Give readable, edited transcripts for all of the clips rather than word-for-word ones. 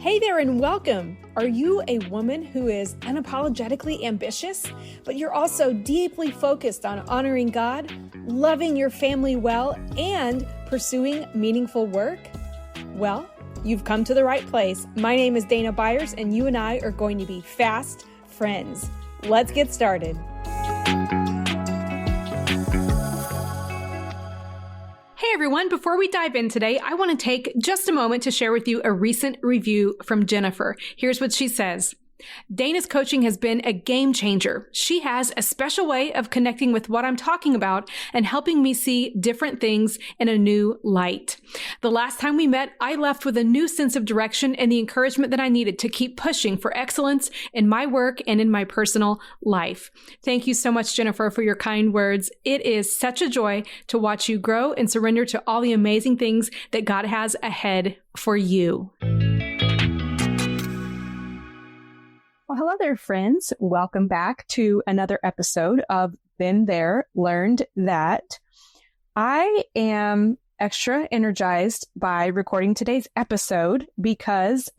Hey there and welcome. Are you a woman who is unapologetically ambitious, but you're also deeply focused on honoring God, loving your family well, and pursuing meaningful work? Well, you've come to the right place. My name is Dana Byers, and you and I are going to be fast friends. Let's get started. Hey everyone, before we dive in today, I want to take just a moment to share with you a recent review from Jennifer. Here's what she says. Dana's coaching has been a game changer. She has a special way of connecting with what I'm talking about and helping me see different things in a new light. The last time we met, I left with a new sense of direction and the encouragement that I needed to keep pushing for excellence in my work and in my personal life. Thank you so much, Jennifer, for your kind words. It is such a joy to watch you grow and surrender to all the amazing things that God has ahead for you. Well, hello there, friends. Welcome back to another episode of Been There, Learned That. I am extra energized by recording today's episode because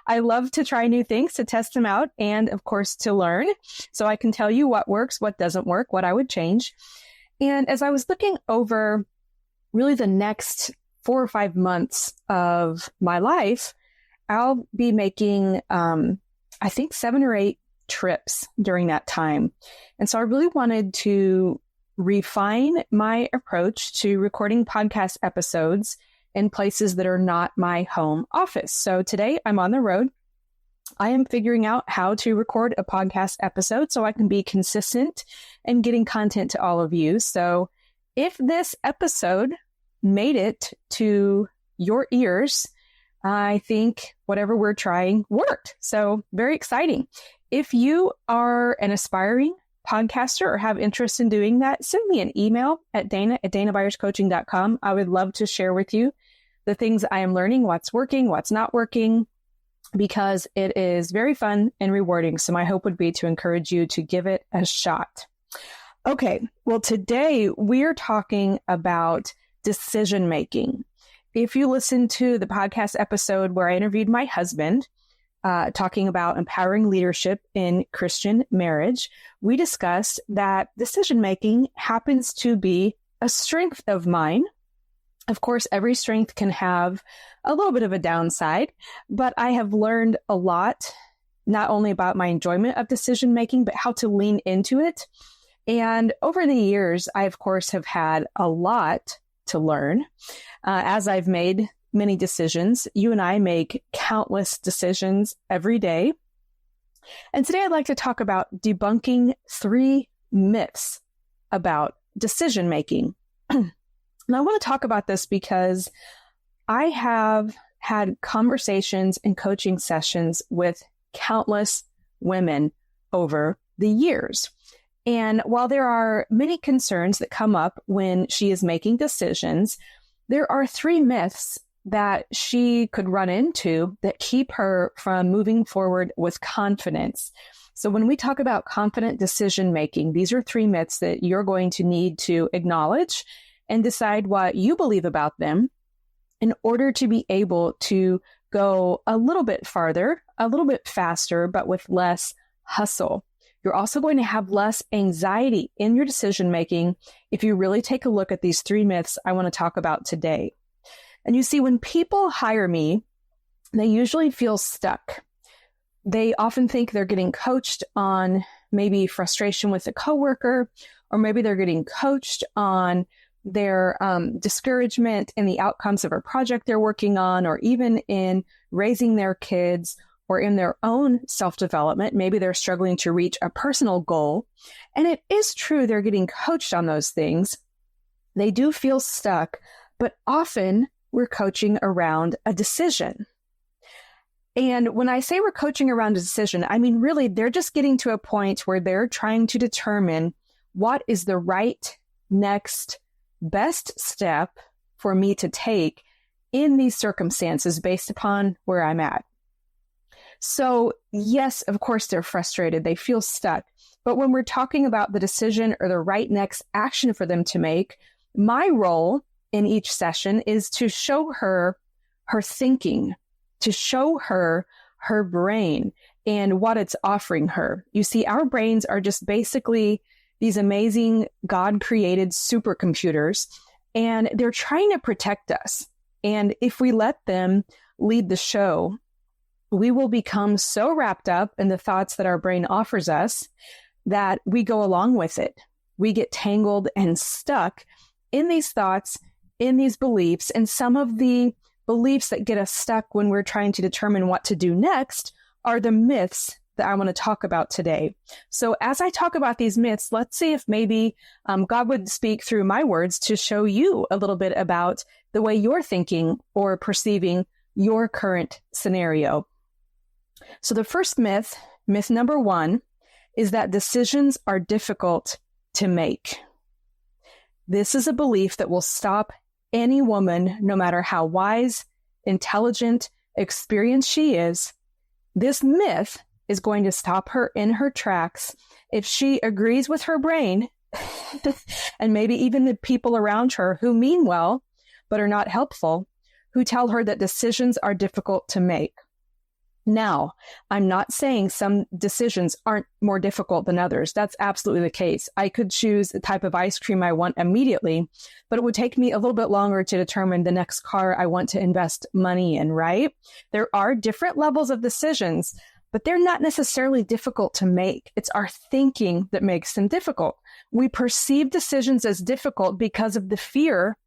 I love to try new things, to test them out, and of course to learn. So I can tell you what works, what doesn't work, what I would change. And as I was looking over really the next 4 or 5 months of my life, I'll be making I think 7 or 8 trips during that time. And so I really wanted to refine my approach to recording podcast episodes in places that are not my home office. So today I'm on the road. I am figuring out how to record a podcast episode so I can be consistent and getting content to all of you. So if this episode made it to your ears, I think whatever we're trying worked. So very exciting. If you are an aspiring podcaster or have interest in doing that, send me an email at dana@danabyercoaching.com. I would love to share with you the things I am learning, what's working, what's not working, because it is very fun and rewarding. So my hope would be to encourage you to give it a shot. Okay, well, today we're talking about decision making. If you listen to the podcast episode where I interviewed my husband, talking about empowering leadership in Christian marriage, we discussed that decision-making happens to be a strength of mine. Of course, every strength can have a little bit of a downside, but I have learned a lot, not only about my enjoyment of decision-making, but how to lean into it. And over the years, I, of course, have had a lot to learn. As I've made many decisions, you and I make countless decisions every day. And today I'd like to talk about debunking 3 myths about decision making. And I want to talk about this because I have had conversations and coaching sessions with countless women over the years. And while there are many concerns that come up when she is making decisions, there are 3 myths that she could run into that keep her from moving forward with confidence. So when we talk about confident decision making, these are 3 myths that you're going to need to acknowledge and decide what you believe about them in order to be able to go a little bit farther, a little bit faster, but with less hustle. You're also going to have less anxiety in your decision-making if you really take a look at these 3 myths I want to talk about today. And you see, when people hire me, they usually feel stuck. They often think they're getting coached on maybe frustration with a coworker, or maybe they're getting coached on their discouragement in the outcomes of a project they're working on, or even in raising their kids, or in their own self-development. Maybe they're struggling to reach a personal goal. And it is true they're getting coached on those things. They do feel stuck, but often we're coaching around a decision. And when I say we're coaching around a decision, I mean, really, they're just getting to a point where they're trying to determine what is the right next best step for me to take in these circumstances based upon where I'm at. So yes, of course, they're frustrated. They feel stuck. But when we're talking about the decision or the right next action for them to make, my role in each session is to show her thinking, to show her her brain and what it's offering her. You see, our brains are just basically these amazing God-created supercomputers, and they're trying to protect us. And if we let them lead the show, we will become so wrapped up in the thoughts that our brain offers us that we go along with it. We get tangled and stuck in these thoughts, in these beliefs, and some of the beliefs that get us stuck when we're trying to determine what to do next are the myths that I want to talk about today. So as I talk about these myths, let's see if maybe God would speak through my words to show you a little bit about the way you're thinking or perceiving your current scenario. So the first myth, myth number 1, is that decisions are difficult to make. This is a belief that will stop any woman, no matter how wise, intelligent, experienced she is. This myth is going to stop her in her tracks if she agrees with her brain and maybe even the people around her who mean well but are not helpful, who tell her that decisions are difficult to make. Now, I'm not saying some decisions aren't more difficult than others. That's absolutely the case. I could choose the type of ice cream I want immediately, but it would take me a little bit longer to determine the next car I want to invest money in, right? There are different levels of decisions, but they're not necessarily difficult to make. It's our thinking that makes them difficult. We perceive decisions as difficult because of the fear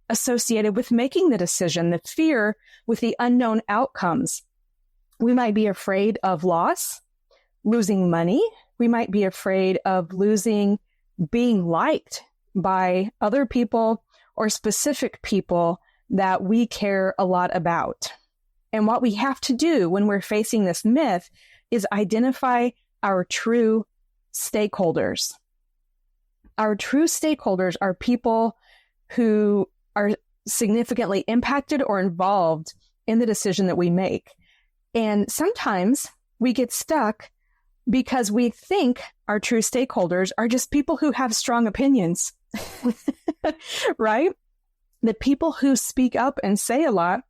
associated with making the decision, the fear with the unknown outcomes. We might be afraid of loss, losing money. We might be afraid of losing being liked by other people or specific people that we care a lot about. And what we have to do when we're facing this myth is identify our true stakeholders. Our true stakeholders are people who are significantly impacted or involved in the decision that we make. And sometimes we get stuck because we think our true stakeholders are just people who have strong opinions, right? The people who speak up and say a lot,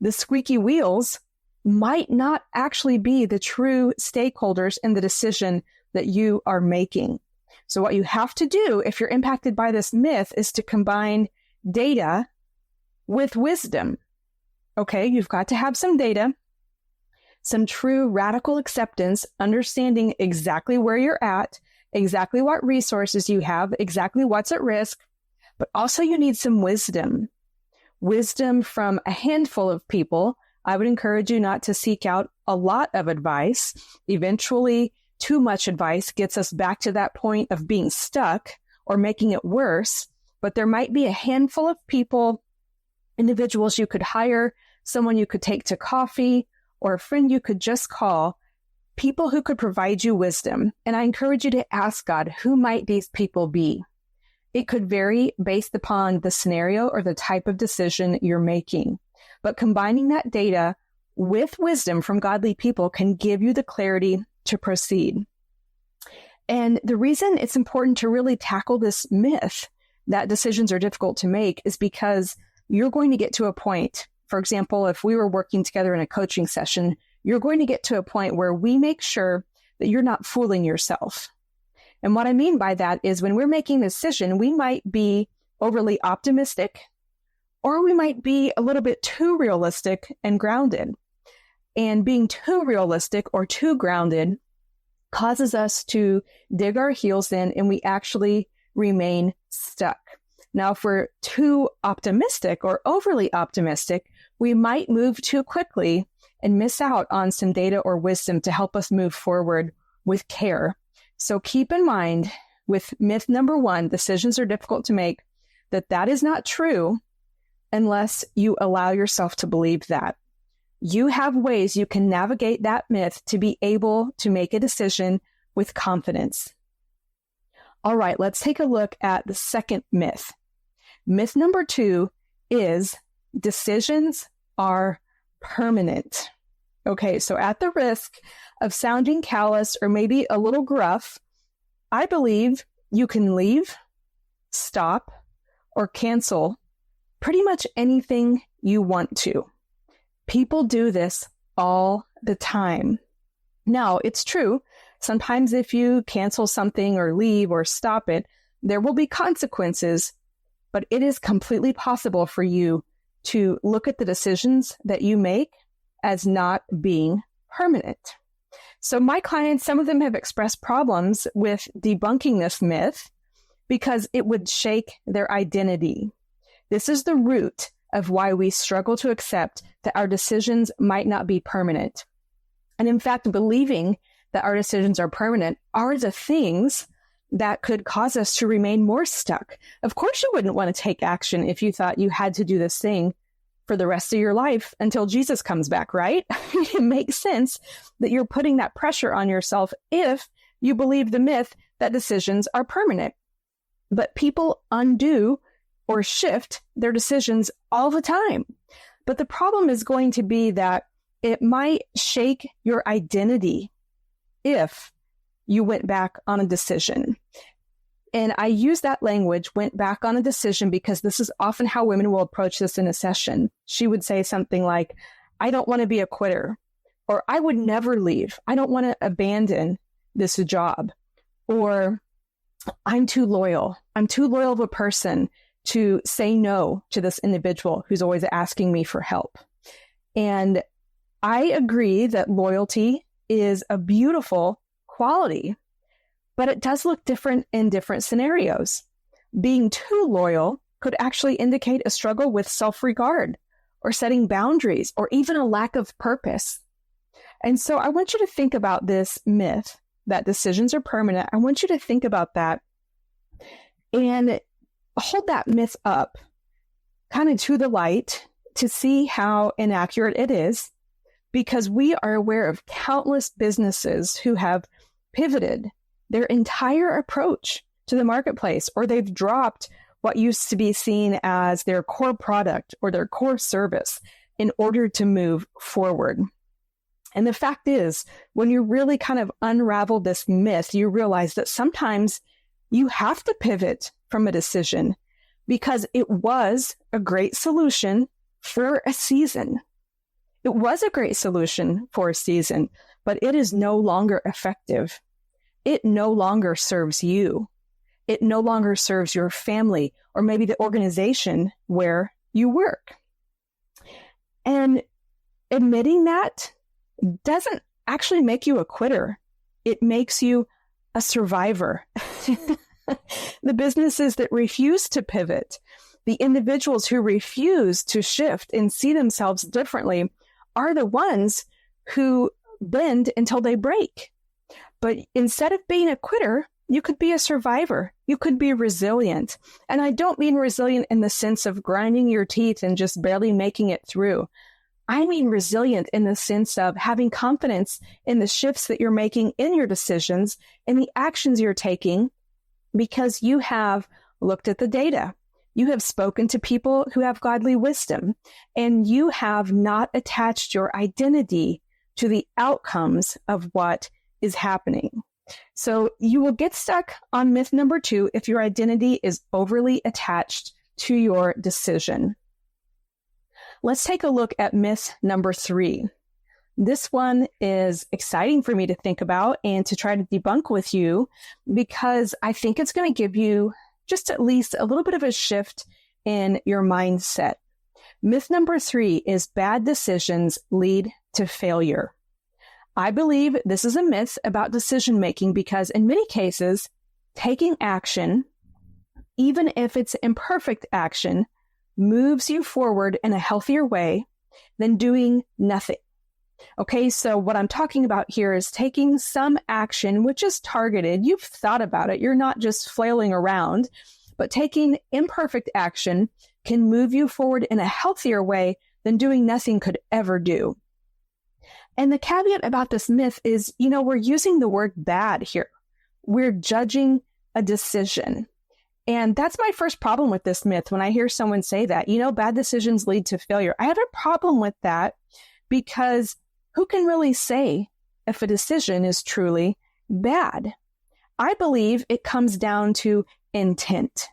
the squeaky wheels, might not actually be the true stakeholders in the decision that you are making. So what you have to do if you're impacted by this myth is to combine data with wisdom. Okay, you've got to have some data, some true radical acceptance, understanding exactly where you're at, exactly what resources you have, exactly what's at risk, but also you need some wisdom. Wisdom from a handful of people. I would encourage you not to seek out a lot of advice. Eventually, too much advice gets us back to that point of being stuck or making it worse, but there might be a handful of people, individuals you could hire, someone you could take to coffee, or a friend you could just call, people who could provide you wisdom. And I encourage you to ask God, who might these people be? It could vary based upon the scenario or the type of decision you're making. But combining that data with wisdom from godly people can give you the clarity to proceed. And the reason it's important to really tackle this myth that decisions are difficult to make is because you're going to get to a point. For example, if we were working together in a coaching session, you're going to get to a point where we make sure that you're not fooling yourself. And what I mean by that is when we're making a decision, we might be overly optimistic, or we might be a little bit too realistic and grounded. And being too realistic or too grounded causes us to dig our heels in and we actually remain stuck. Now, if we're too optimistic or overly optimistic, we might move too quickly and miss out on some data or wisdom to help us move forward with care. So keep in mind with myth number 1, decisions are difficult to make, that is not true unless you allow yourself to believe that. You have ways you can navigate that myth to be able to make a decision with confidence. All right, let's take a look at the second myth. Myth number 2 is decisions are permanent. Okay, so at the risk of sounding callous or maybe a little gruff, I believe you can leave, stop, or cancel pretty much anything you want to. People do this all the time. Now, it's true. Sometimes if you cancel something or leave or stop it, there will be consequences, but it is completely possible for you to look at the decisions that you make as not being permanent. So my clients, some of them have expressed problems with debunking this myth because it would shake their identity. This is the root of why we struggle to accept that our decisions might not be permanent. And in fact, believing that our decisions are permanent are the things that could cause us to remain more stuck. Of course, you wouldn't want to take action if you thought you had to do this thing for the rest of your life until Jesus comes back, right? It makes sense that you're putting that pressure on yourself if you believe the myth that decisions are permanent. But people undo or shift their decisions all the time. But the problem is going to be that it might shake your identity if you went back on a decision. And I use that language, went back on a decision, because this is often how women will approach this in a session. She would say something like, I don't want to be a quitter, or I would never leave. I don't want to abandon this job, or I'm too loyal. I'm too loyal of a person to say no to this individual who's always asking me for help. And I agree that loyalty is a beautiful quality, but it does look different in different scenarios. Being too loyal could actually indicate a struggle with self-regard or setting boundaries or even a lack of purpose. And so I want you to think about this myth that decisions are permanent. I want you to think about that and hold that myth up kind of to the light to see how inaccurate it is, because we are aware of countless businesses who have pivoted their entire approach to the marketplace, or they've dropped what used to be seen as their core product or their core service in order to move forward. And the fact is, when you really kind of unravel this myth, you realize that sometimes you have to pivot from a decision because it was a great solution for a season. It was a great solution for a season, but it is no longer effective. It no longer serves you. It no longer serves your family or maybe the organization where you work. And admitting that doesn't actually make you a quitter. It makes you a survivor. The businesses that refuse to pivot, the individuals who refuse to shift and see themselves differently are the ones who bend until they break. But instead of being a quitter, you could be a survivor. You could be resilient. And I don't mean resilient in the sense of grinding your teeth and just barely making it through. I mean resilient in the sense of having confidence in the shifts that you're making in your decisions and the actions you're taking, because you have looked at the data. You have spoken to people who have godly wisdom, and you have not attached your identity to the outcomes of what is happening. So you will get stuck on myth number 2 if your identity is overly attached to your decision. Let's take a look at myth number 3. This one is exciting for me to think about and to try to debunk with you, because I think it's going to give you just at least a little bit of a shift in your mindset. Myth number 3 is bad decisions lead to failure. I believe this is a myth about decision making because in many cases, taking action, even if it's imperfect action, moves you forward in a healthier way than doing nothing. Okay, so what I'm talking about here is taking some action which is targeted. You've thought about it. You're not just flailing around, but taking imperfect action can move you forward in a healthier way than doing nothing could ever do. And the caveat about this myth is, we're using the word bad here. We're judging a decision. And that's my first problem with this myth. When I hear someone say that, bad decisions lead to failure. I have a problem with that because who can really say if a decision is truly bad? I believe it comes down to intent.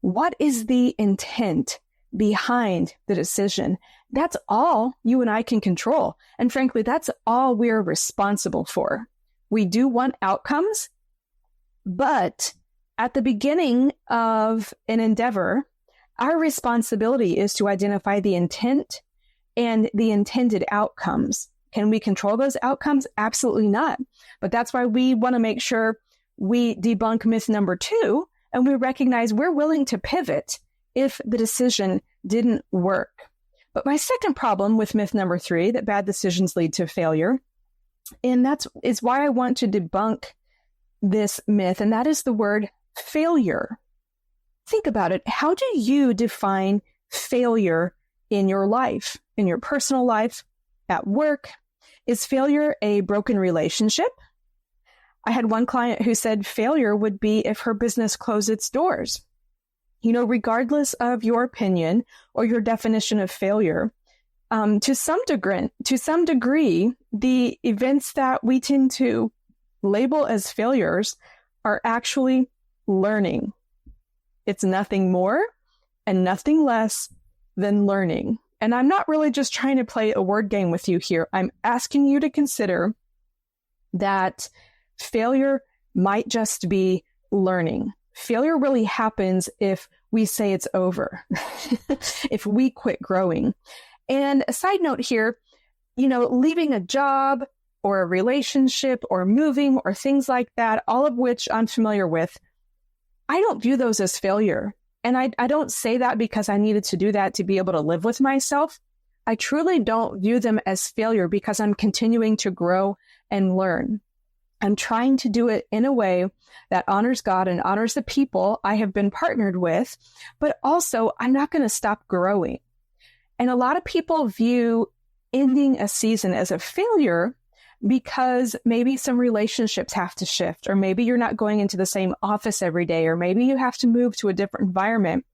What is the intent behind the decision. That's all you and I can control. And frankly, that's all we're responsible for. We do want outcomes, but at the beginning of an endeavor, our responsibility is to identify the intent and the intended outcomes. Can we control those outcomes? Absolutely not. But that's why we want to make sure we debunk myth number 2, and we recognize we're willing to pivot if the decision didn't work. But my second problem with myth number 3, that bad decisions lead to failure, and is why I want to debunk this myth, and that is the word failure. Think about it. How do you define failure in your life, in your personal life, at work? Is failure a broken relationship? I had one client who said failure would be if her business closed its doors. Regardless of your opinion or your definition of failure, to some degree, the events that we tend to label as failures are actually learning. It's nothing more and nothing less than learning. And I'm not really just trying to play a word game with you here. I'm asking you to consider that failure might just be learning. Failure really happens if we say it's over, if we quit growing. And a side note here, leaving a job or a relationship or moving or things like that, all of which I'm familiar with, I don't view those as failure. And I don't say that because I needed to do that to be able to live with myself. I truly don't view them as failure because I'm continuing to grow and learn. I'm trying to do it in a way that honors God and honors the people I have been partnered with, but also I'm not going to stop growing. And a lot of people view ending a season as a failure because maybe some relationships have to shift, or maybe you're not going into the same office every day, or maybe you have to move to a different environment.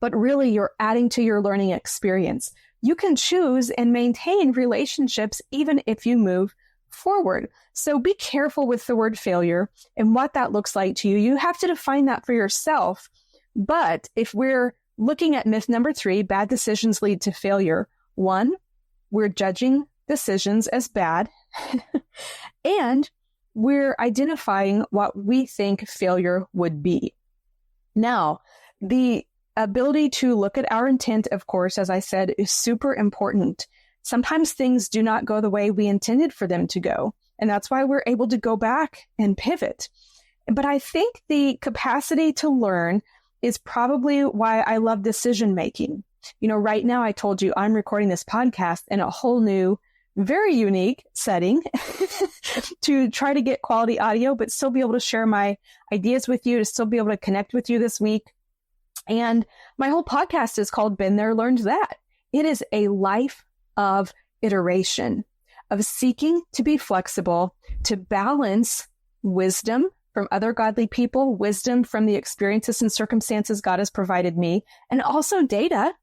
But really, you're adding to your learning experience. You can choose and maintain relationships even if you move forward. So be careful with the word failure and what that looks like to you. You have to define that for yourself. But if we're looking at myth number 3, bad decisions lead to failure. 1, we're judging decisions as bad, and we're identifying what we think failure would be. Now, the ability to look at our intent, of course, as I said, is super important. Sometimes things do not go the way we intended for them to go, and that's why we're able to go back and pivot. But I think the capacity to learn is probably why I love decision making. Right now I told you I'm recording this podcast in a whole new, very unique setting to try to get quality audio, but still be able to share my ideas with you, to still be able to connect with you this week. And my whole podcast is called Been There, Learned That. It is a life of iteration, of seeking to be flexible, to balance wisdom from other godly people, wisdom from the experiences and circumstances God has provided me, and also data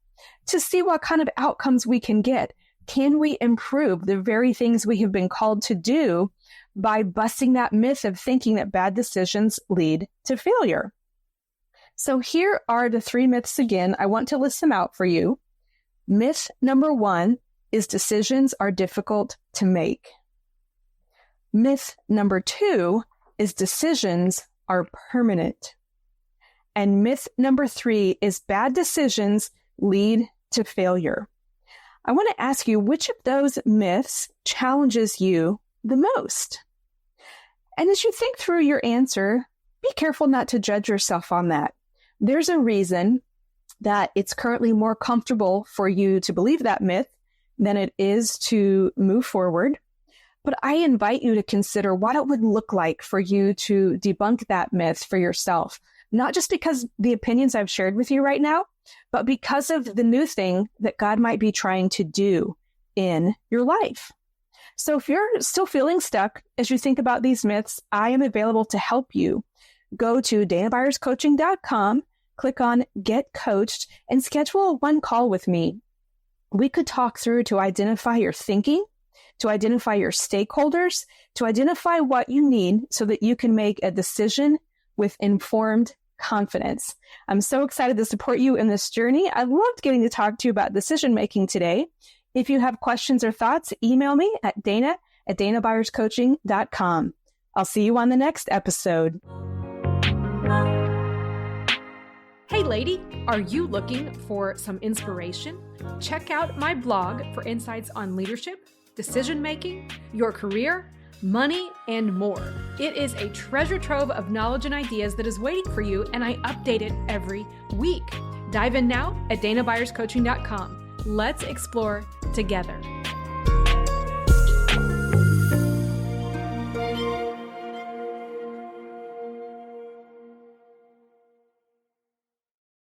to see what kind of outcomes we can get. Can we improve the very things we have been called to do by busting that myth of thinking that bad decisions lead to failure? So here are the 3 myths again. I want to list them out for you. Myth number 1 is decisions are difficult to make. Myth number 2 is decisions are permanent. And myth number 3 is bad decisions lead to failure. I want to ask you, which of those myths challenges you the most? And as you think through your answer, be careful not to judge yourself on that. There's a reason that it's currently more comfortable for you to believe that myth than it is to move forward. But I invite you to consider what it would look like for you to debunk that myth for yourself, not just because the opinions I've shared with you right now, but because of the new thing that God might be trying to do in your life. So if you're still feeling stuck as you think about these myths, I am available to help you. Go to danabyrescoaching.com, click on Get Coached, and schedule a 1 call with me. We could talk through to identify your thinking, to identify your stakeholders, to identify what you need so that you can make a decision with informed confidence. I'm so excited to support you in this journey. I loved getting to talk to you about decision making today. If you have questions or thoughts, email me at dana@danabuyerscoaching.com. I'll see you on the next episode. Hey lady, are you looking for some inspiration? Check out my blog for insights on leadership, decision making, your career, money, and more. It is a treasure trove of knowledge and ideas that is waiting for you, and I update it every week. Dive in now at danabuyerscoaching.com. Let's explore together.